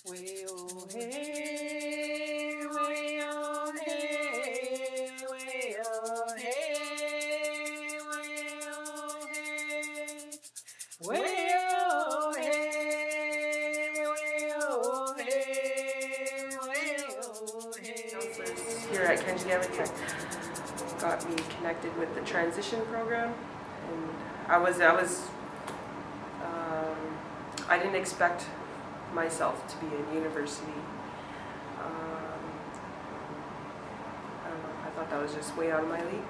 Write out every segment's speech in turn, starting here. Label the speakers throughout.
Speaker 1: Way oh hey, way oh hey, way oh hey, way oh hey, way oh hey, way oh hey, way oh hey. Counselors here at Kenjgewin Teg got me connected with the transition program, and I didn't expect myself to be in university. I don't know, I thought that was just way out of my league.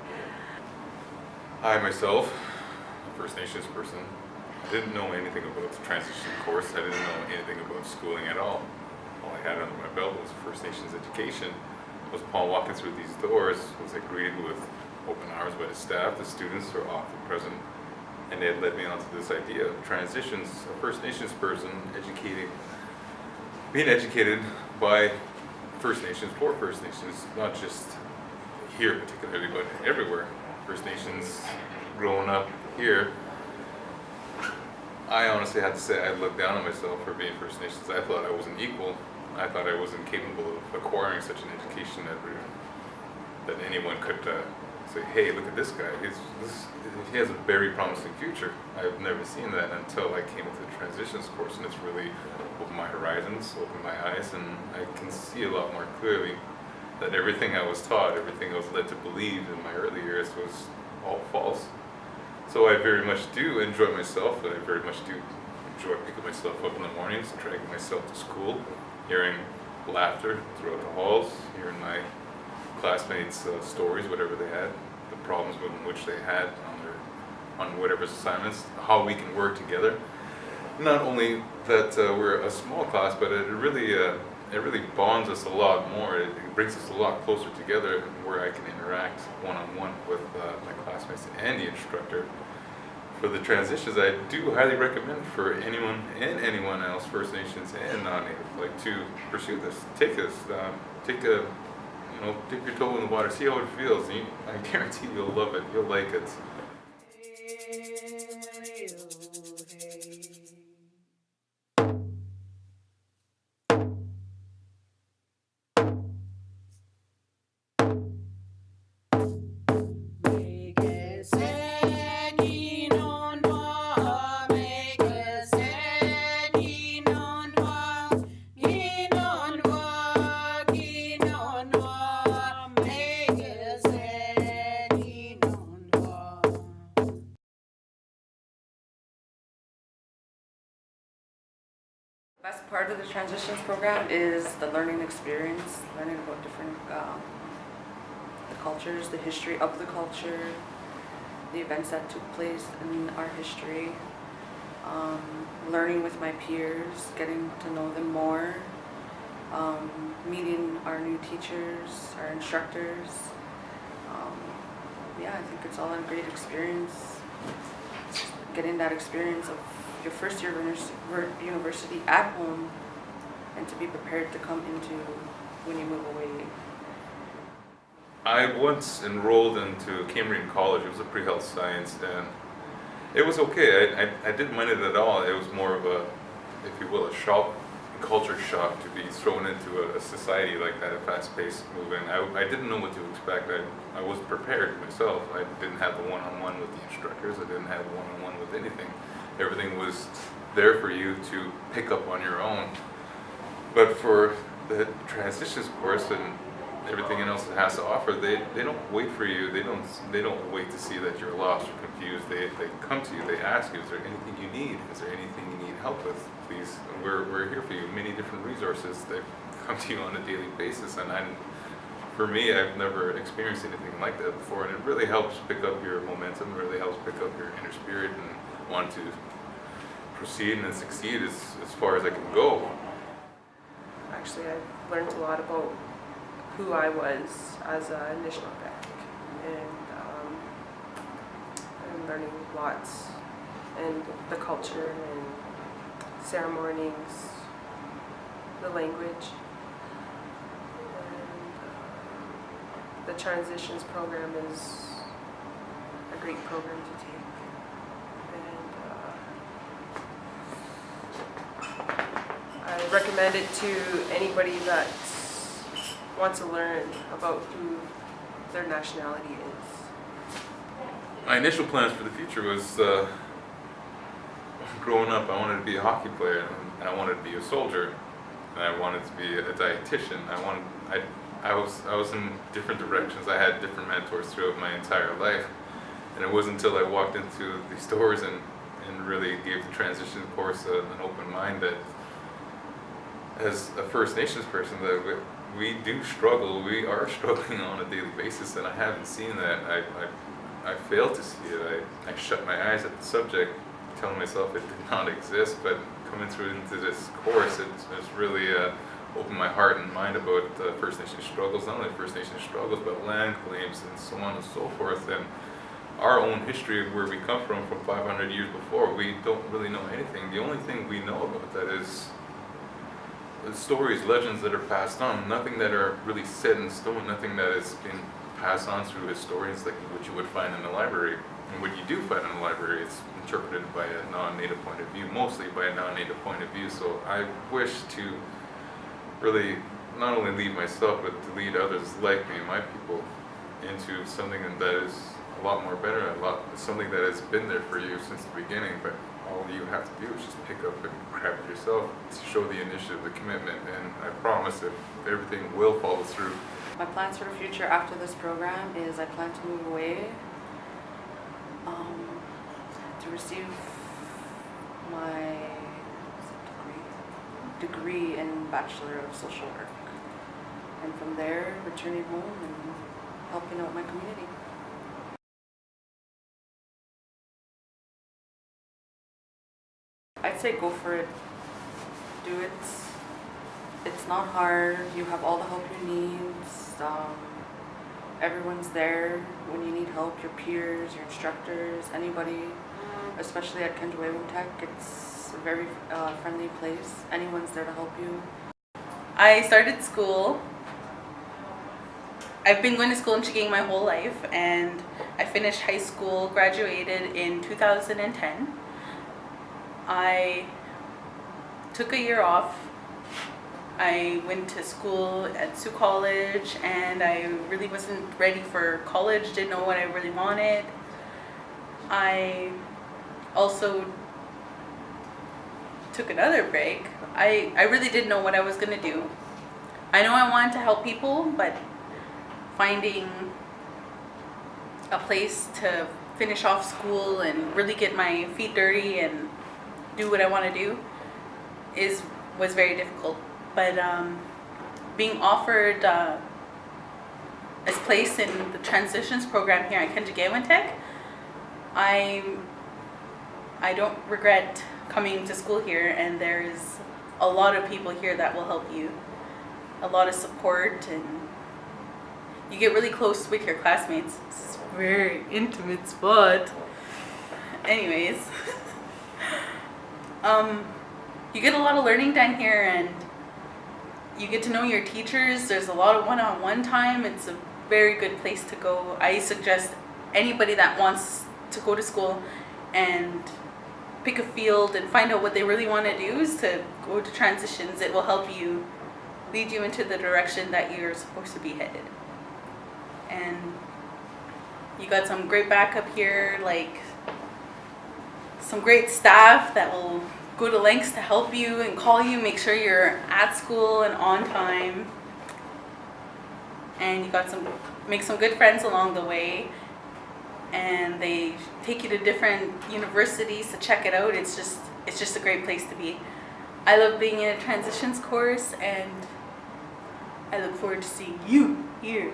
Speaker 2: I myself, a First Nations person, didn't know anything about the transition course. I didn't know anything about schooling at all. All I had under my belt was First Nations education. Was upon walking through these doors, was I greeted with open arms by the staff. The students were often present, and they had led me onto this idea of transitions. A First Nations person being educated by First Nations for First Nations, not just here particularly, but everywhere. First Nations growing up here, I honestly had to say I looked down on myself for being First Nations. I thought I wasn't equal. I thought I wasn't capable of acquiring such an education that anyone could say, hey, look at this guy. He has a very promising future. I've never seen that until I came into the transitions course, and it's really opened my horizons, opened my eyes, and I can see a lot more clearly that everything I was taught, everything I was led to believe in my early years was all false. So I very much do enjoy myself, and I very much do enjoy picking myself up in the mornings, dragging myself to school, hearing laughter throughout the halls, hearing my classmates' stories, whatever they had, the problems in which they had on whatever assignments, how we can work together. Not only that we're a small class, but it really bonds us a lot more. It brings us a lot closer together, where I can interact one-on-one with my classmates and the instructor. For the transitions, I do highly recommend for anyone and anyone else, First Nations and non-Native, to pursue this. Take this. Dip your toe in the water, see how it feels. I guarantee you'll love it. You'll like it.
Speaker 3: The best part of the transitions program is the learning experience, learning about different the cultures, the history of the culture, the events that took place in our history, learning with my peers, getting to know them more, meeting our new teachers, our instructors. Yeah, I think it's all a great experience. Getting that experience of your first year of university at home, and to be prepared to come into when you move away.
Speaker 2: I once enrolled into Cambrian College. It was a pre-health science, and it was okay. I didn't mind it at all. It was more of a, if you will, a culture shock to be thrown into a society like that, a fast-paced moving. I didn't know what to expect. I wasn't prepared myself. I didn't have the one-on-one with the instructors. I didn't have one-on-one with anything. Everything was there for you to pick up on your own. But for the transitions course and everything else it has to offer, they don't wait for you. They don't wait to see that you're lost or confused. They come to you. They ask you, is there anything you need? Is there anything you need help with? Please, we're here for you. Many different resources that come to you on a daily basis, and for me, I've never experienced anything like that before, and it really helps pick up your momentum. It really helps pick up your inner spirit and want to proceed and succeed as far as I can go.
Speaker 1: Actually, I've learned a lot about who I was as a Anishinaabe, and I'm learning lots, and the culture and ceremonies, the language, and the transitions program is a great program to take. And I've recommend it to anybody that wants to learn about who their nationality is.
Speaker 2: My initial plans for the future was growing up, I wanted to be a hockey player, and I wanted to be a soldier, and I wanted to be a dietitian. I was in different directions. I had different mentors throughout my entire life, and it wasn't until I walked into these doors and really gave the transition course an open mind that, as a First Nations person, that we do struggle. We are struggling on a daily basis, and I haven't seen that. I failed to see it. I shut my eyes at the subject, telling myself it did not exist. But coming through into this course, it's really opened my heart and mind about First Nation struggles, not only First Nation struggles, but land claims and so on and so forth. And our own history of where we come from 500 years before, we don't really know anything. The only thing we know about that is the stories, legends that are passed on, nothing that are really set in stone, nothing that has been passed on through historians like what you would find in the library. And what you do find in the library is interpreted by a non-native point of view, mostly by a non-native point of view. So I wish to really not only lead myself, but to lead others like me, my people, into something that is a lot more better, something that has been there for you since the beginning, but all you have to do is just pick up and grab it yourself, to show the initiative, the commitment, and I promise that everything will follow through.
Speaker 3: My plans for the future after this program is I plan to move away to receive my degree in Bachelor of Social Work, and from there returning home and helping out my community. I'd say go for it. Do it. It's not hard. You have all the help you need. Everyone's there when you need help. Your peers, your instructors, anybody. Especially at Kenjgewin Teg, it's a very friendly place. Anyone's there to help you.
Speaker 4: I started school. I've been going to school in Chiging my whole life, and I finished high school, graduated in 2010. I took a year off. I went to school at Sioux College, and I really wasn't ready for college, didn't know what I really wanted. I also took another break. I really didn't know what I was going to do. I know I wanted to help people, but finding a place to finish off school and really get my feet dirty and do what I want to do was very difficult. But being offered a place in the transitions program here at Kenjgewin Teg, I don't regret coming to school here, and there's a lot of people here that will help you. A lot of support, and you get really close with your classmates. It's a very intimate spot. Anyways, you get a lot of learning done here, and you get to know your teachers. There's a lot of one-on-one time. It's a very good place to go. I suggest anybody that wants to go to school and pick a field and find out what they really want to do is to go to transitions. It will help you, lead you into the direction that you're supposed to be headed. And you got some great backup here, like some great staff that will go to lengths to help you and call you, make sure you're at school and on time. And you got make some good friends along the way. And they take you to different universities to check it out. It's just a great place to be. I love being in a transitions course, and I look forward to seeing you here.